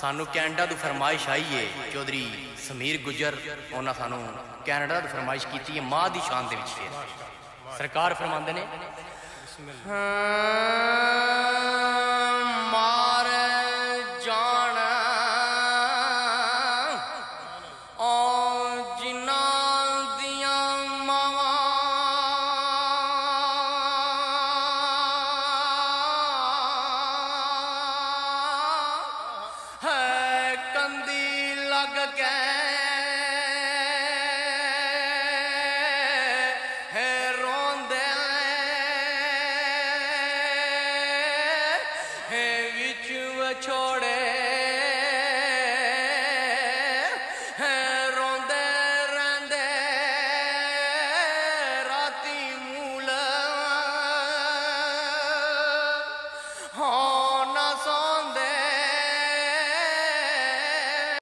सानू कैनेडा तो फरमाइश आई है। चौधरी समीर गुजर उन्होंने सानू कैनेडा तो फरमाइश की है। माँ की शान दे विच सरकार फरमाते ने मार जान जिन्ना दिया मावा है कंदी लग के